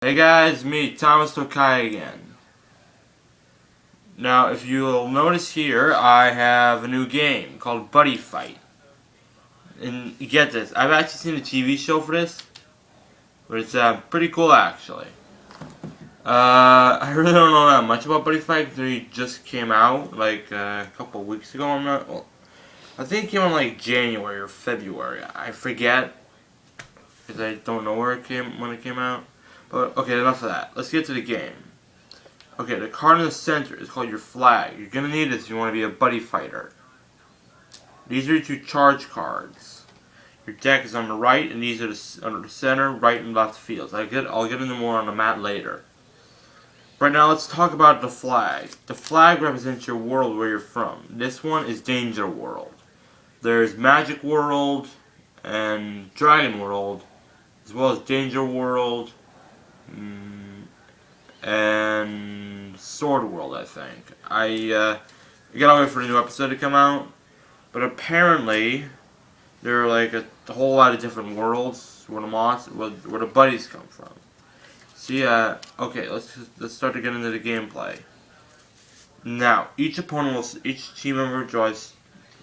Hey guys, me, Thomas Tokai again. Now, if you'll notice here, I have a new game called Buddy Fight. And get this, I've actually seen a TV show for this, but it's pretty cool actually. I really don't know that much about Buddy Fight because it just came out like a couple of weeks ago. I think it came out like January or February. I forget because I don't know when it came out. But okay, enough of that. Let's get to the game. Okay, the card in the center is called your flag. You're gonna need this if you want to be a buddy fighter. These are your two charge cards. Your deck is on the right, and these are under the center, right, and left fields. I'll get into more on the mat later. Right now, let's talk about the flag. The flag represents your world where you're from. This one is Danger World. There's Magic World and Dragon World, as well as Danger World and Sword World, I think. I gotta wait for the new episode to come out, but apparently there are like a whole lot of different worlds where the buddies come from. So yeah, okay, let's start to get into the gameplay. Now, each team member draws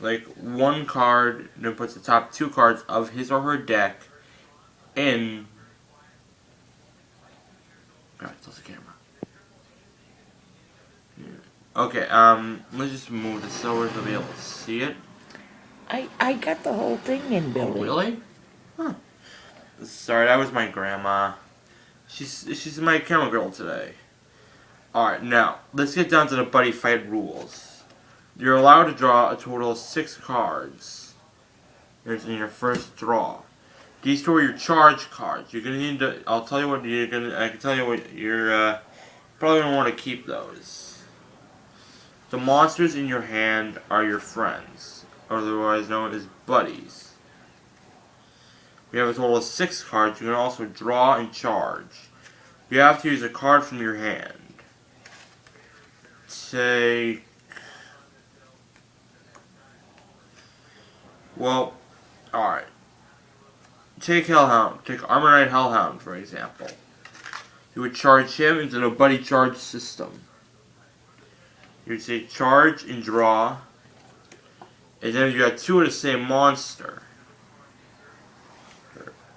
like one card, and then puts the top two cards of his or her deck in. God, close the camera. Okay, let's just move this over so we'll be able to see it. I got the whole thing in, Billy. Oh, really? Huh. Sorry, that was my grandma. She's my camera girl today. Alright, now, let's get down to the buddy fight rules. You're allowed to draw a total of 6 cards in your first draw. These two are your charge cards. You're gonna need to. I'll tell you what you're gonna. I can tell you what you're probably gonna want to keep those. The monsters in your hand are your friends, otherwise known as buddies. We have a total of 6 cards. You can also draw and charge. You have to use a card from your hand. Take. Well, alright. Take Hellhound. Take Armor Knight Hellhound, for example. You would charge him into the buddy charge system. You would say charge and draw. And then you got 2 of the same monster.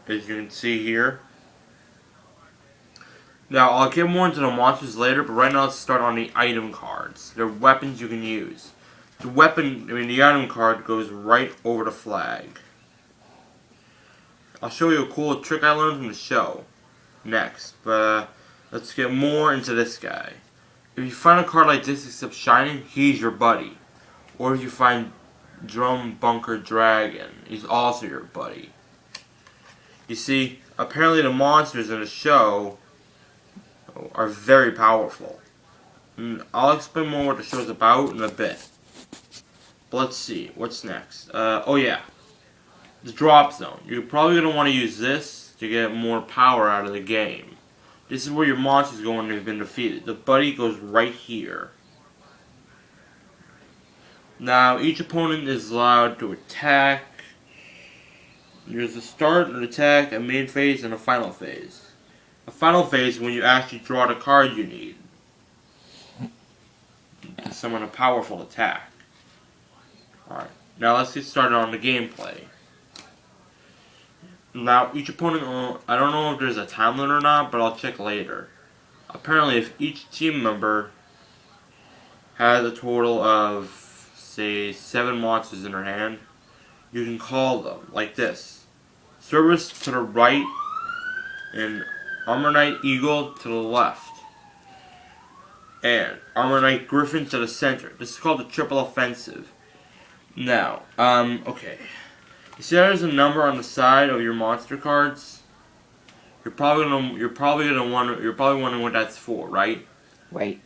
As you can see here. Now, I'll get more into the monsters later, but right now let's start on the item cards. They're weapons you can the item card goes right over the flag. I'll show you a cool trick I learned from the show next, but let's get more into this guy. If you find a card like this except Shining, he's your buddy. Or if you find Drum Bunker Dragon, he's also your buddy. You see, apparently the monsters in the show are very powerful. And I'll explain more what the show's about in a bit. But let's see, what's next? Oh yeah. The drop zone. You're probably going to want to use this to get more power out of the game. This is where your monsters go when they've been defeated. The buddy goes right here. Now, each opponent is allowed to attack. There's a start, an attack, a main phase, and a final phase. A final phase is when you actually draw the card you need to summon a powerful attack. Alright, now let's get started on the gameplay. Now, each opponent, I don't know if there's a time limit or not, but I'll check later. Apparently, if each team member has a total of, say, 7 monsters in their hand, you can call them like this. Cerberus to the right, and Armor Knight Eagle to the left. And Armor Knight Griffin to the center. This is called the triple offensive. Now, okay. You see there's a number on the side of your monster cards? You're probably wondering what that's for, right? Right.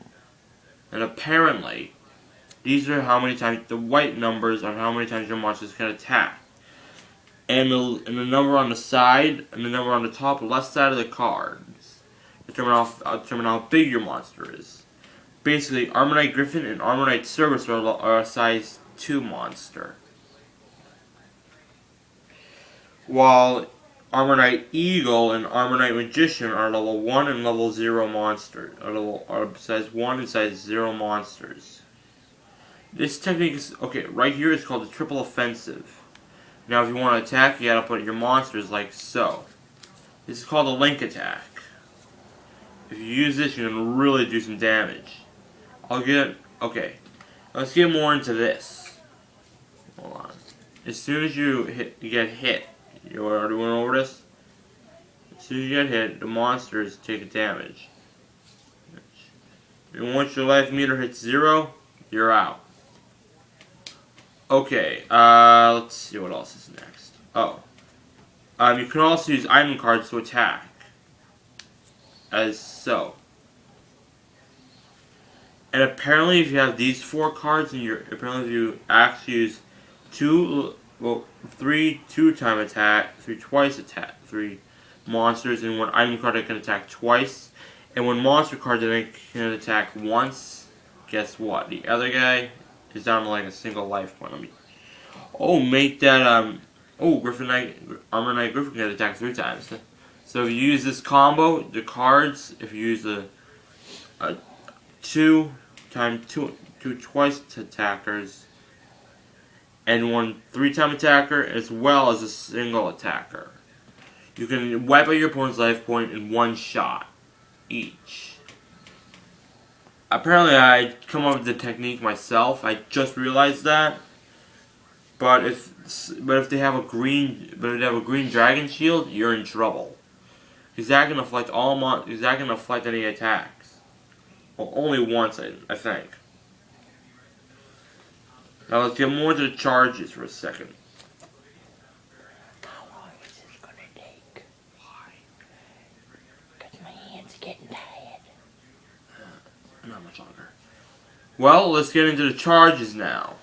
And apparently, these are how many times the white numbers are how many times your monsters can attack. And the number on the side and the number on the top left side of the cards determine how big your monster is. Basically, Armor Knight Griffin and Armor Knight Cerberus are a size 2 monster. While Armor Knight Eagle and Armor Knight Magician are level 1 and level 0 monsters. Are size 1 and size 0 monsters. This technique is, okay, right here is called the triple offensive. Now if you want to attack, you gotta put your monsters like so. This is called a link attack. If you use this, you can really do some damage. Okay, let's get more into this. Hold on. As soon as you get hit, you already went over this? As soon as you get hit, the monsters take damage. And once your life meter hits 0, you're out. Okay, let's see what else is next. You can also use item cards to attack. As so. And apparently if you have these 4 cards in your, apparently if you actually use 3 2-time attack, 3 monsters and 1 item card that can attack twice, and 1 monster card that can attack once, guess what? The other guy is down to like a single life point. Make that, Armor Knight Griffin can attack 3 times. So if you use this combo, the cards, if you use a 2 twice attackers, and 1 3-time attacker, as well as a single attacker. You can wipe out your opponent's life point in 1 shot each. Apparently I come up with the technique myself. I just realized that. But if they have a green dragon shield, you're in trouble. Is that gonna deflect is that gonna deflect any attacks? Well, only once, I think. Now let's get more to the charges for a second. How long is this gonna take? Why? Because my hands are getting tired. Not much longer. Well, let's get into the charges now.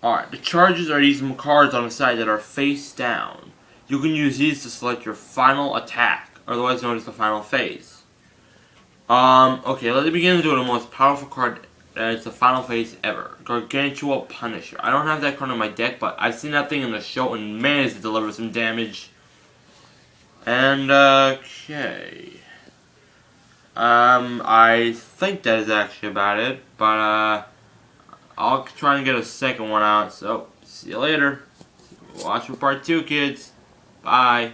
Alright, the charges are these cards on the side that are face down. You can use these to select your final attack, otherwise known as the final phase. Okay, let's begin with the most powerful card that's the final phase ever. Gargantua Punisher. I don't have that card in my deck, but I've seen that thing in the show and man, does it deliver some damage. And, okay. I think that is actually about it, but, I'll try and get a second one out, so see you later. Watch for part 2, kids. Bye.